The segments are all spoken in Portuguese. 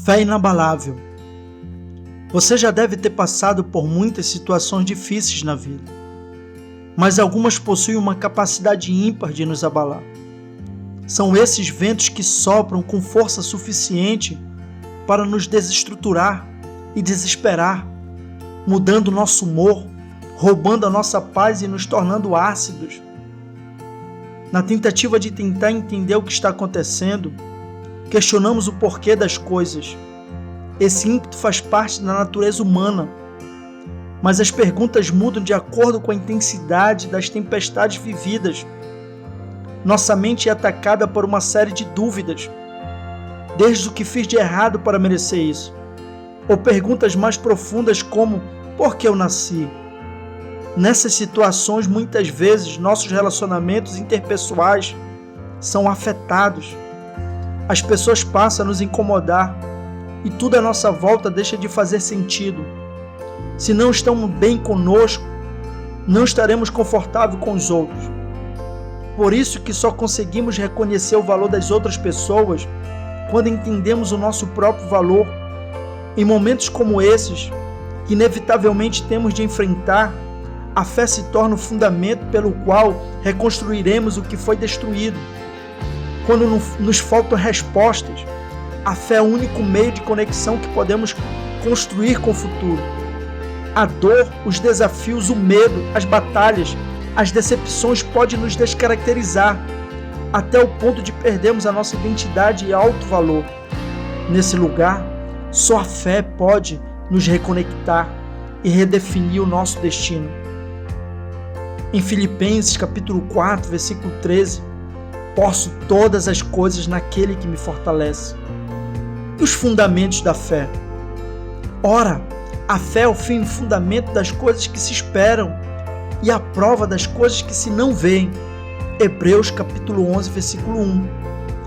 Fé inabalável. Você já deve ter passado por muitas situações difíceis na vida, mas algumas possuem uma capacidade ímpar de nos abalar. São esses ventos que sopram com força suficiente para nos desestruturar e desesperar, mudando nosso humor, roubando a nossa paz e nos tornando ácidos. Na tentativa de tentar entender o que está acontecendo, questionamos o porquê das coisas. Esse ímpeto faz parte da natureza humana, mas as perguntas mudam de acordo com a intensidade das tempestades vividas. Nossa mente é atacada por uma série de dúvidas, desde o que fiz de errado para merecer isso, ou perguntas mais profundas como: por que eu nasci? Nessas situações, muitas vezes, nossos relacionamentos interpessoais são afetados. As pessoas passam a nos incomodar e tudo à nossa volta deixa de fazer sentido. Se não estamos bem conosco, não estaremos confortáveis com os outros. Por isso que só conseguimos reconhecer o valor das outras pessoas quando entendemos o nosso próprio valor. Em momentos como esses, que inevitavelmente temos de enfrentar, a fé se torna o fundamento pelo qual reconstruiremos o que foi destruído. Quando nos faltam respostas, a fé é o único meio de conexão que podemos construir com o futuro. A dor, os desafios, o medo, as batalhas, as decepções podem nos descaracterizar, até o ponto de perdermos a nossa identidade e alto valor. Nesse lugar, só a fé pode nos reconectar e redefinir o nosso destino. Em Filipenses capítulo 4, versículo 13, posso todas as coisas naquele que me fortalece. E os fundamentos da fé? Ora, a fé é o fim e fundamento das coisas que se esperam e a prova das coisas que se não veem. Hebreus capítulo 11, versículo 1.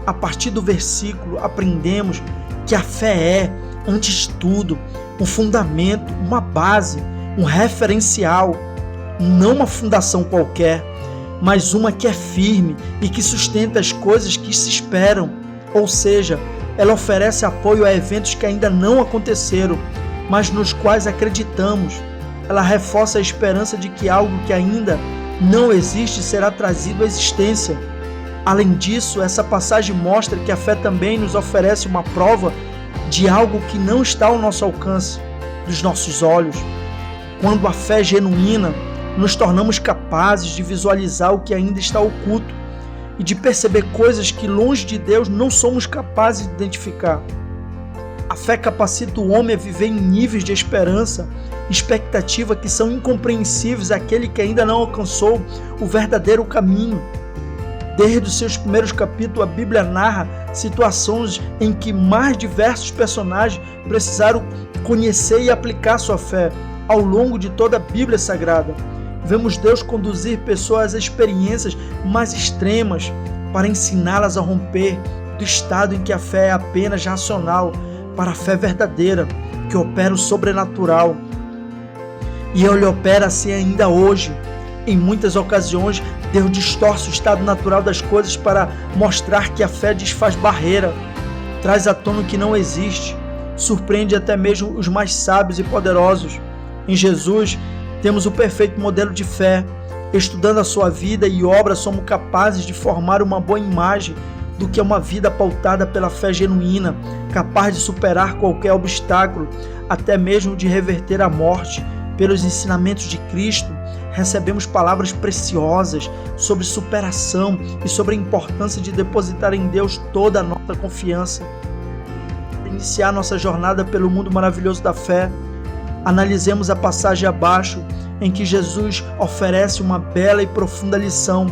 A partir do versículo, aprendemos que a fé é, antes de tudo, um fundamento, uma base, um referencial, não uma fundação qualquer, mas uma que é firme e que sustenta as coisas que se esperam, ou seja, ela oferece apoio a eventos que ainda não aconteceram, mas nos quais acreditamos. Ela reforça a esperança de que algo que ainda não existe será trazido à existência. Além disso, essa passagem mostra que a fé também nos oferece uma prova de algo que não está ao nosso alcance, dos nossos olhos. Quando a fé é genuína, nos tornamos capazes de visualizar o que ainda está oculto e de perceber coisas que longe de Deus não somos capazes de identificar. A fé capacita o homem a viver em níveis de esperança e expectativa que são incompreensíveis àquele que ainda não alcançou o verdadeiro caminho. Desde os seus primeiros capítulos, a Bíblia narra situações em que mais diversos personagens precisaram conhecer e aplicar sua fé. Ao longo de toda a Bíblia Sagrada, vemos Deus conduzir pessoas a experiências mais extremas para ensiná-las a romper do estado em que a fé é apenas racional para a fé verdadeira, que opera o sobrenatural. E Ele opera assim ainda hoje. Em muitas ocasiões, Deus distorce o estado natural das coisas para mostrar que a fé desfaz barreira, traz à tona o que não existe, surpreende até mesmo os mais sábios e poderosos. Em Jesus, temos o perfeito modelo de fé. Estudando a sua vida e obra, somos capazes de formar uma boa imagem do que é uma vida pautada pela fé genuína, capaz de superar qualquer obstáculo, até mesmo de reverter a morte. Pelos ensinamentos de Cristo, recebemos palavras preciosas sobre superação e sobre a importância de depositar em Deus toda a nossa confiança. Para iniciar nossa jornada pelo mundo maravilhoso da fé, analisemos a passagem abaixo, em que Jesus oferece uma bela e profunda lição.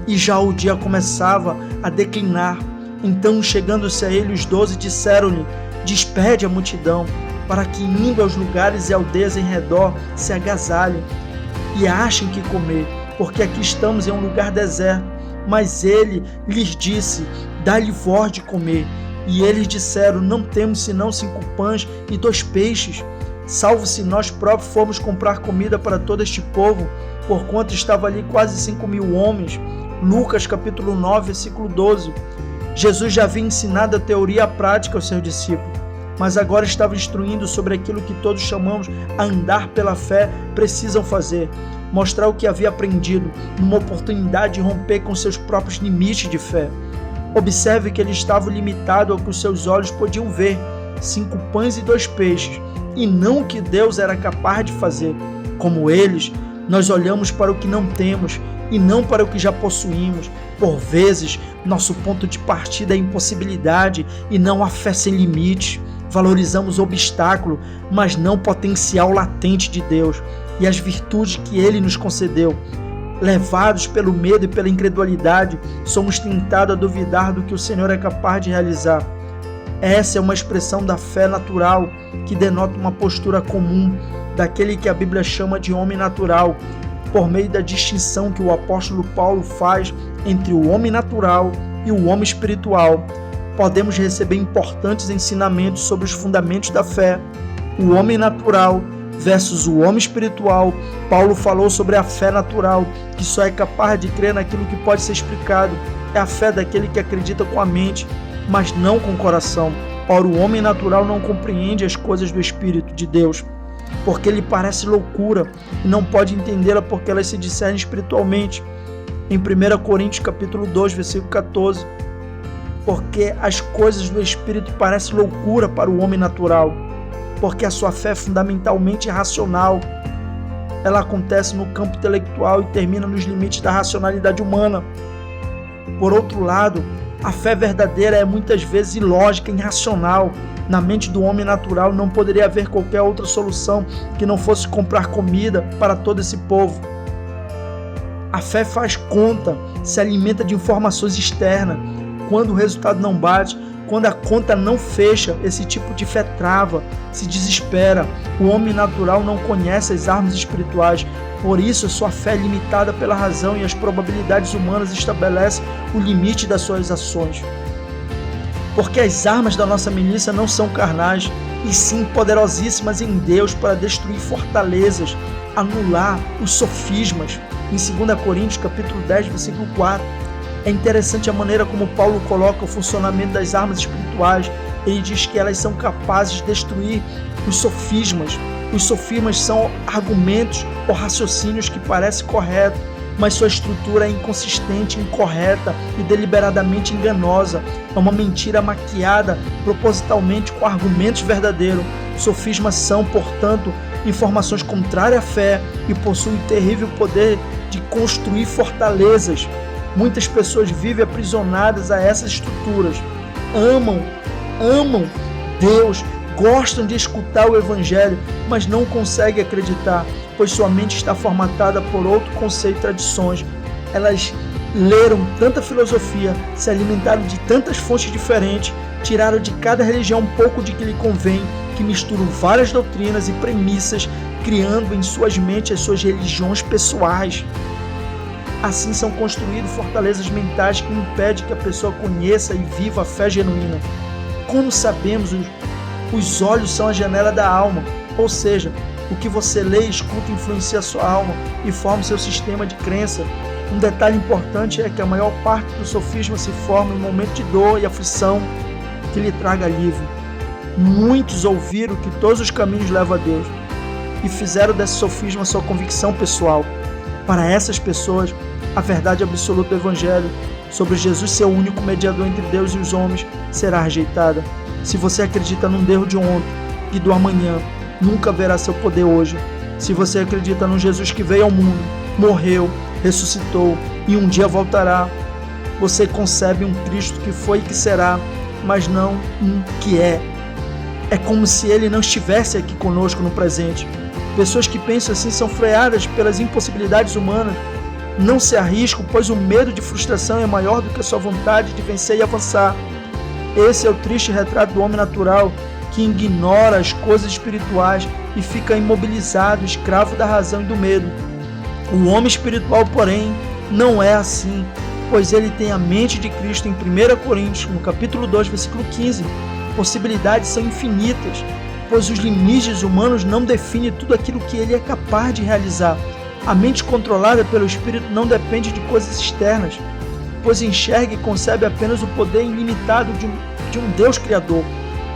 E já o dia começava a declinar. Então, chegando-se a ele, os 12 disseram-lhe: despede a multidão, para que, indo aos lugares e aldeias em redor, se agasalhem e achem que comer, porque aqui estamos em um lugar deserto. Mas ele lhes disse: dá-lhe vós de comer. E eles disseram: não temos senão 5 pães e 2 peixes, salvo se nós próprios formos comprar comida para todo este povo, porquanto estava ali quase 5.000 homens. Lucas capítulo 9, versículo 12. Jesus já havia ensinado a teoria e a prática aos seus discípulos. mas agora estava instruindo sobre aquilo que todos chamamos a andar pela fé precisam fazer. Mostrar o que havia aprendido, numa oportunidade de romper com seus próprios limites de fé. Observe que ele estava limitado ao que os seus olhos podiam ver, 5 pães e 2 peixes, e não o que Deus era capaz de fazer. Como eles, nós olhamos para o que não temos e não para o que já possuímos. Por vezes, nosso ponto de partida é a impossibilidade e não a fé sem limites. Valorizamos o obstáculo, mas não o potencial latente de Deus e as virtudes que Ele nos concedeu. Levados pelo medo e pela incredulidade, somos tentados a duvidar do que o Senhor é capaz de realizar. Essa é uma expressão da fé natural que denota uma postura comum daquele que a Bíblia chama de homem natural, por meio da distinção que o apóstolo Paulo faz entre o homem natural e o homem espiritual. Podemos receber importantes ensinamentos sobre os fundamentos da fé. O homem natural versus o homem espiritual. Paulo falou sobre a fé natural, que só é capaz de crer naquilo que pode ser explicado. É a fé daquele que acredita com a mente, mas não com o coração. Ora, o homem natural não compreende as coisas do Espírito de Deus, porque lhe parece loucura e não pode entendê-la porque elas se discernem espiritualmente. Em 1 Coríntios capítulo 2, versículo 14, porque as coisas do Espírito parecem loucura para o homem natural, porque a sua fé é fundamentalmente racional. Ela acontece no campo intelectual e termina nos limites da racionalidade humana. Por outro lado, a fé verdadeira é muitas vezes ilógica e irracional. Na mente do homem natural não poderia haver qualquer outra solução que não fosse comprar comida para todo esse povo. A fé faz conta, se alimenta de informações externas. Quando o resultado não bate, quando a conta não fecha, esse tipo de fé trava, se desespera. O homem natural não conhece as armas espirituais, por isso sua fé é limitada pela razão e as probabilidades humanas estabelecem o limite das suas ações. Porque as armas da nossa milícia não são carnais, e sim poderosíssimas em Deus para destruir fortalezas, anular os sofismas. Em 2 Coríntios capítulo 10, versículo 4. É interessante a maneira como Paulo coloca o funcionamento das armas espirituais. Ele diz que elas são capazes de destruir os sofismas. Os sofismas são argumentos ou raciocínios que parecem corretos, mas sua estrutura é inconsistente, incorreta e deliberadamente enganosa. É uma mentira maquiada propositalmente com argumentos verdadeiros. Sofismas são, portanto, informações contrárias à fé e possuem o terrível poder de construir fortalezas. Muitas pessoas vivem aprisionadas a essas estruturas. Amam Deus, gostam de escutar o Evangelho, mas não conseguem acreditar, pois sua mente está formatada por outro conceito e tradições. Elas leram tanta filosofia, se alimentaram de tantas fontes diferentes, tiraram de cada religião um pouco de que lhe convém, que misturam várias doutrinas e premissas, criando em suas mentes as suas religiões pessoais. Assim são construídas fortalezas mentais que impedem que a pessoa conheça e viva a fé genuína. Como sabemos, os olhos são a janela da alma, ou seja, o que você lê e escuta influencia a sua alma e forma o seu sistema de crença. Um detalhe importante é que a maior parte do sofisma se forma em momento de dor e aflição que lhe traga alívio. Muitos ouviram que todos os caminhos levam a Deus e fizeram desse sofisma sua convicção pessoal. Para essas pessoas, a verdade absoluta do Evangelho sobre Jesus ser o único mediador entre Deus e os homens será rejeitada. Se você acredita num Deus de ontem e do amanhã, nunca verá seu poder hoje. Se você acredita num Jesus que veio ao mundo, morreu, ressuscitou e um dia voltará, você concebe um Cristo que foi e que será, mas não um que é. É como se ele não estivesse aqui conosco no presente. Pessoas que pensam assim são freadas pelas impossibilidades humanas. Não se arriscam, pois o medo de frustração é maior do que a sua vontade de vencer e avançar. Esse é o triste retrato do homem natural, que ignora as coisas espirituais e fica imobilizado, escravo da razão e do medo. O homem espiritual, porém, não é assim, pois ele tem a mente de Cristo. Em 1 Coríntios, no capítulo 2, versículo 15. Possibilidades são infinitas, pois os limites humanos não definem tudo aquilo que ele é capaz de realizar. A mente controlada pelo Espírito não depende de coisas externas, pois enxerga e concebe apenas o poder ilimitado de um Deus Criador.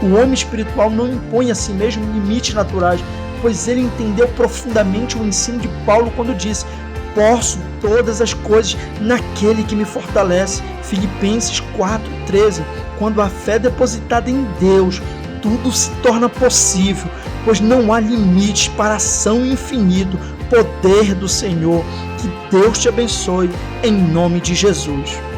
O homem espiritual não impõe a si mesmo limites naturais, pois ele entendeu profundamente o ensino de Paulo quando disse: posso todas as coisas naquele que me fortalece. Filipenses 4,13. Quando a fé é depositada em Deus, tudo se torna possível, pois não há limites para a ação infinita, poder do Senhor. Que Deus te abençoe, em nome de Jesus.